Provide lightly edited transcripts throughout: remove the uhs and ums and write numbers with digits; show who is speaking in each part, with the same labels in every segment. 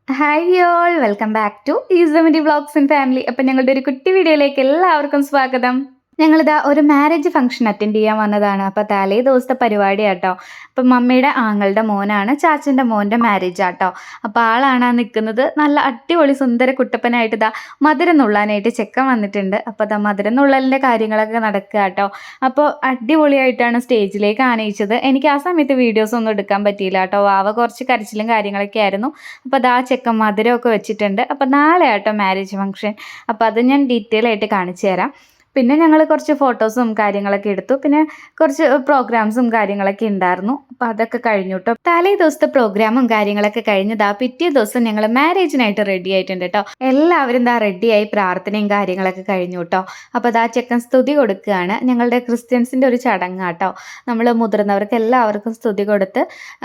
Speaker 1: Hi all, welcome back to ഈസമിറ്റി vlogs and family. അപ്പം ഞങ്ങളുടെ ഒരു കുട്ടി വീഡിയോയിലേക്ക് എല്ലാവർക്കും സ്വാഗതം. ഞങ്ങളിതാ ഒരു മാരേജ് ഫംഗ്ഷൻ അറ്റൻഡ് ചെയ്യാൻ വന്നതാണ്. അപ്പോൾ തലേ ദിവസത്തെ പരിപാടി ആട്ടോ. അപ്പം മമ്മിയുടെ ആങ്ങളുടെ മോനാണ്, ചാച്ചൻ്റെ മോൻ്റെ മാരേജ് ആട്ടോ. അപ്പോൾ ആളാണ് നിൽക്കുന്നത്. നല്ല അടിപൊളി സുന്ദര കുട്ടപ്പനായിട്ട് ഇതാ മധുരം നുള്ളാനായിട്ട് ചെക്കൻ വന്നിട്ടുണ്ട്. അപ്പോൾ ഇതാ മധുരം നുള്ളലിൻ്റെ കാര്യങ്ങളൊക്കെ നടക്കുക കേട്ടോ. അപ്പോൾ അടിപൊളിയായിട്ടാണ് സ്റ്റേജിലേക്ക് ആനയിച്ചത്. എനിക്ക് ആ സമയത്ത് വീഡിയോസ് ഒന്നും എടുക്കാൻ പറ്റിയില്ല കേട്ടോ. വാവ കുറച്ച് കരച്ചിലും കാര്യങ്ങളൊക്കെ ആയിരുന്നു. അപ്പോൾ അതാ ചെക്കൻ മധുരമൊക്കെ വെച്ചിട്ടുണ്ട്. അപ്പോൾ നാളെ ആട്ടോ മാരേജ് ഫംഗ്ഷൻ. അപ്പോൾ അത് ഞാൻ ഡീറ്റെയിൽ ആയിട്ട് കാണിച്ചു തരാം. പിന്നെ ഞങ്ങൾ കുറച്ച് ഫോട്ടോസും കാര്യങ്ങളൊക്കെ എടുത്തു. പിന്നെ കുറച്ച് പ്രോഗ്രാംസും കാര്യങ്ങളൊക്കെ ഉണ്ടായിരുന്നു. അപ്പോൾ അതൊക്കെ കഴിഞ്ഞു കേട്ടോ. തലേ ദിവസത്തെ പ്രോഗ്രാമും കാര്യങ്ങളൊക്കെ കഴിഞ്ഞതാ പിറ്റേ ദിവസം ഞങ്ങൾ മാരേജിനായിട്ട് റെഡി ആയിട്ടുണ്ട് കേട്ടോ. എല്ലാവരും എന്താ റെഡിയായി, പ്രാർത്ഥനയും കാര്യങ്ങളൊക്കെ കഴിഞ്ഞു കേട്ടോ. അപ്പോൾ അതാ ചെക്കൻ സ്തുതി കൊടുക്കുകയാണ്. ഞങ്ങളുടെ ക്രിസ്ത്യൻസിൻ്റെ ഒരു ചടങ്ങാട്ടോ. നമ്മൾ മുതിർന്നവർക്ക് എല്ലാവർക്കും സ്തുതി കൊടുത്ത്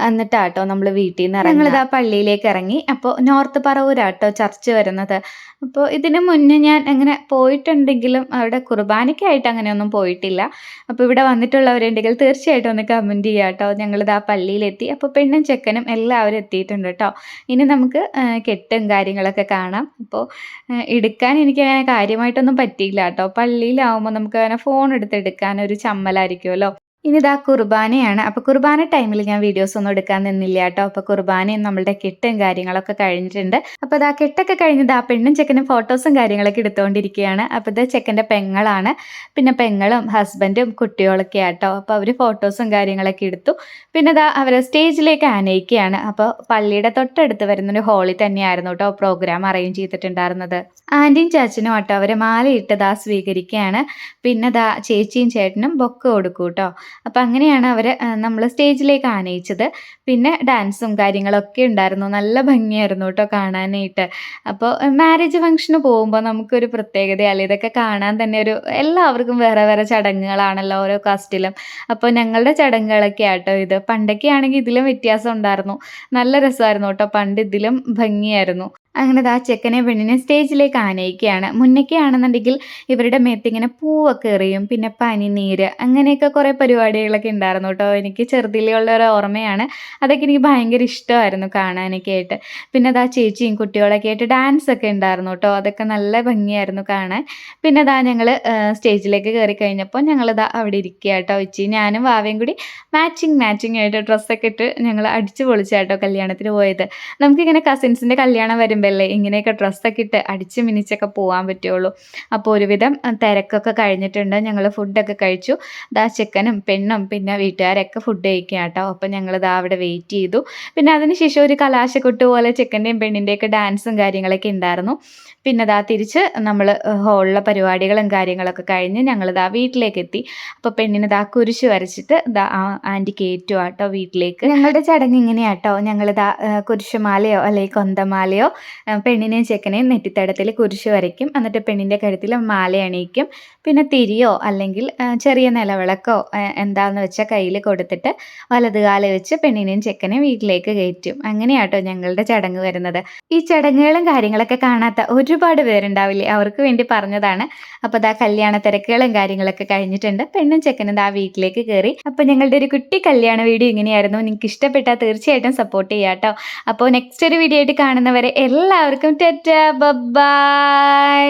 Speaker 1: എന്നിട്ടാട്ടോ നമ്മൾ വീട്ടിൽ നിന്ന് ഇറങ്ങി. ഞങ്ങളിതാ പള്ളിയിലേക്ക് ഇറങ്ങി. അപ്പോൾ നോർത്ത് പറവൂരാട്ടോ ചർച്ച് വരുന്നത്. അപ്പോൾ ഇതിന് മുന്നേ ഞാൻ അങ്ങനെ പോയിട്ടുണ്ടെങ്കിലും അവിടെ കുർബാനയ്ക്കായിട്ട് അങ്ങനെയൊന്നും പോയിട്ടില്ല. അപ്പോൾ ഇവിടെ വന്നിട്ടുള്ളവരുണ്ടെങ്കിൽ തീർച്ചയായിട്ടും ഒന്ന് കമൻറ്റ് ചെയ്യുക കേട്ടോ. ഞങ്ങളിത് ആ പള്ളിയിലെത്തി. അപ്പോൾ പെണ്ണും ചെക്കനും എല്ലാവരും എത്തിയിട്ടുണ്ട് കേട്ടോ. ഇനി നമുക്ക് കെട്ടും കാര്യങ്ങളൊക്കെ കാണാം. അപ്പോൾ എടുക്കാൻ എനിക്കങ്ങനെ കാര്യമായിട്ടൊന്നും പറ്റിയില്ല കേട്ടോ. പള്ളിയിലാവുമ്പോൾ നമുക്ക് അങ്ങനെ ഫോൺ എടുത്തെടുക്കാനൊരു ചമ്മലായിരിക്കുമല്ലോ. ഇനിതാ കുർബാനയാണ്. അപ്പോൾ കുർബാന ടൈമിൽ ഞാൻ വീഡിയോസ് ഒന്നും എടുക്കാൻ നിന്നില്ല കേട്ടോ. അപ്പോൾ കുർബാനയും നമ്മളുടെ കെട്ടും കാര്യങ്ങളൊക്കെ കഴിഞ്ഞിട്ടുണ്ട്. അപ്പോൾ ഇതാ കെട്ടൊക്കെ കഴിഞ്ഞത് ആ പെണ്ണും ചെക്കനും ഫോട്ടോസും കാര്യങ്ങളൊക്കെ എടുത്തുകൊണ്ടിരിക്കുകയാണ്. അപ്പോൾ ഇത് ചെക്കൻ്റെ പെങ്ങളാണ്. പിന്നെ പെങ്ങളും ഹസ്ബൻഡും കുട്ടികളൊക്കെ ആട്ടോ. അപ്പോൾ അവർ ഫോട്ടോസും കാര്യങ്ങളൊക്കെ എടുത്തു. പിന്നെ ഇതാ അവരെ സ്റ്റേജിലേക്ക് ആനയിക്കുകയാണ്. അപ്പോൾ പള്ളിയുടെ തൊട്ടടുത്ത് വരുന്നൊരു ഹോളിൽ തന്നെയായിരുന്നു കേട്ടോ പ്രോഗ്രാം അറേഞ്ച് ചെയ്തിട്ടുണ്ടായിരുന്നത്. ആൻറ്റിയും ചാച്ചനും ആട്ടോ അവരെ മാലയിട്ടതാ സ്വീകരിക്കുകയാണ്. പിന്നെ ഇതാ ചേച്ചിയും ചേട്ടനും ബൊക്കെ കൊടുക്കും കേട്ടോ. അപ്പോൾ അങ്ങനെയാണ് അവരെ നമ്മൾ സ്റ്റേജിലേക്ക് ആനയിച്ചത്. പിന്നെ ഡാൻസും കാര്യങ്ങളൊക്കെ ഉണ്ടായിരുന്നു. നല്ല ഭംഗിയായിരുന്നു കേട്ടോ കാണാനായിട്ട്. അപ്പോൾ മാരേജ് ഫംഗ്ഷന് പോകുമ്പോൾ നമുക്കൊരു പ്രത്യേകതയല്ലേ, ഇതൊക്കെ കാണാൻ തന്നെ ഒരു എല്ലാവർക്കും വേറെ വേറെ ചടങ്ങുകളാണല്ലോ ഓരോ കാസ്റ്റിലും. അപ്പോൾ ഞങ്ങളുടെ ചടങ്ങുകളൊക്കെ ആട്ടോ ഇത്. പണ്ടൊക്കെ ആണെങ്കിൽ ഇതിലും വ്യത്യാസം ഉണ്ടായിരുന്നു. നല്ല രസമായിരുന്നു കേട്ടോ. പണ്ട് ഇതിലും ഭംഗിയായിരുന്നു. അങ്ങനെ ആ ചെക്കനെ പെണ്ണിനെ സ്റ്റേജിലേക്ക് ആനയിക്കുകയാണ്. മുന്നൊക്കെ ആണെന്നുണ്ടെങ്കിൽ ഇവരുടെ മേത്തിങ്ങനെ പൂവൊക്കെ എറിയും, പിന്നെ പനിനീര്, അങ്ങനെയൊക്കെ കുറേ പരിപാടികളൊക്കെ ഉണ്ടായിരുന്നു കേട്ടോ. എനിക്ക് ചെറുതിലുള്ള ഒരു ഓർമ്മയാണ്. അതൊക്കെ എനിക്ക് ഭയങ്കര ഇഷ്ടമായിരുന്നു കാണാനൊക്കെ ആയിട്ട്. പിന്നെ അതാ ചേച്ചിയും കുട്ടികളൊക്കെ ആയിട്ട് ഡാൻസ് ഒക്കെ ഉണ്ടായിരുന്നു കേട്ടോ. അതൊക്കെ നല്ല ഭംഗിയായിരുന്നു കാണാൻ. പിന്നെ അതാ ഞങ്ങൾ സ്റ്റേജിലേക്ക് കയറി കഴിഞ്ഞപ്പോൾ ഞങ്ങളിതാ അവിടെ ഇരിക്കുക കേട്ടോ. വെച്ച് ഞാനും വാവയും കൂടി മാച്ചിങ് ആയിട്ട് ഡ്രസ്സൊക്കെ ഇട്ട് ഞങ്ങൾ അടിച്ചു പൊളിച്ചാട്ടോ കല്യാണത്തിന് പോയത്. നമുക്കിങ്ങനെ കസിൻസിൻ്റെ കല്യാണം വരുമ്പോൾ ഇങ്ങനെയൊക്കെ ഡ്രസ്സൊക്കെ ഇട്ട് അടിച്ച് മിനിച്ചൊക്കെ പോകാൻ പറ്റുള്ളൂ. അപ്പോൾ ഒരുവിധം തിരക്കൊക്കെ കഴിഞ്ഞിട്ടുണ്ട്. ഞങ്ങൾ ഫുഡൊക്കെ കഴിച്ചു. ദാ ചെക്കനും പെണ്ണും പിന്നെ വീട്ടുകാരൊക്കെ ഫുഡ് കഴിക്കുക കേട്ടോ. അപ്പോൾ ഞങ്ങൾ ദാ അവിടെ വെയിറ്റ് ചെയ്തു. പിന്നെ അതിനുശേഷം ഒരു കലാശക്കൊട്ട് പോലെ ചെക്കൻ്റെയും പെണ്ണിൻ്റെയൊക്കെ ഡാൻസും കാര്യങ്ങളൊക്കെ ഉണ്ടായിരുന്നു. പിന്നെ ദാ തിരിച്ച് നമ്മൾ ഹോളിലെ പരിപാടികളും കാര്യങ്ങളൊക്കെ കഴിഞ്ഞ് ഞങ്ങൾ ദാ വീട്ടിലേക്ക് എത്തി. അപ്പോൾ പെണ്ണിന് ദാ കുരിശ് വരച്ചിട്ട് ദാ ആൻറ്റി കയറ്റുക കേട്ടോ വീട്ടിലേക്ക്. ഞങ്ങളുടെ ചടങ്ങ് ഇങ്ങനെയാട്ടോ. ഞങ്ങൾ ദാ കുരിശുമാലയോ അല്ലെങ്കിൽ കൊന്തമാലയോ പെണ്ണിനെയും ചെക്കനെയും നെറ്റിത്തടത്തിൽ കുരിശ് വരയ്ക്കും. എന്നിട്ട് പെണ്ണിൻ്റെ കഴുത്തിൽ മാല അണിയിക്കും. പിന്നെ തിരിയോ അല്ലെങ്കിൽ ചെറിയ നിലവിളക്കോ എന്താണെന്ന് വെച്ചാൽ കയ്യിൽ കൊടുത്തിട്ട് വലതുകാല വെച്ച് പെണ്ണിനെയും ചെക്കനെയും വീട്ടിലേക്ക് കയറ്റും. അങ്ങനെയാട്ടോ ഞങ്ങളുടെ ചടങ്ങ് വരുന്നത്. ഈ ചടങ്ങുകളും കാര്യങ്ങളൊക്കെ കാണാത്ത ഒരുപാട് പേരുണ്ടാവില്ലേ, അവർക്ക് വേണ്ടി പറഞ്ഞതാണ്. അപ്പോൾ ദാ കല്യാണ തിരക്കുകളും കാര്യങ്ങളൊക്കെ കഴിഞ്ഞിട്ടുണ്ട്. പെണ്ണും ചെക്കനും ദാ വീട്ടിലേക്ക് കയറി. അപ്പോൾ ഞങ്ങളുടെ ഒരു കുട്ടി കല്യാണ വീഡിയോ ഇങ്ങനെയായിരുന്നു. നിങ്ങൾക്ക് ഇഷ്ടപ്പെട്ടാൽ തീർച്ചയായിട്ടും സപ്പോർട്ട് ചെയ്യാം കേട്ടോ. അപ്പോൾ നെക്സ്റ്റ് ഒരു വീഡിയോ ആയിട്ട് കാണുന്നവരെ എല്ലാവർക്കും ടാറ്റാ ബൈ.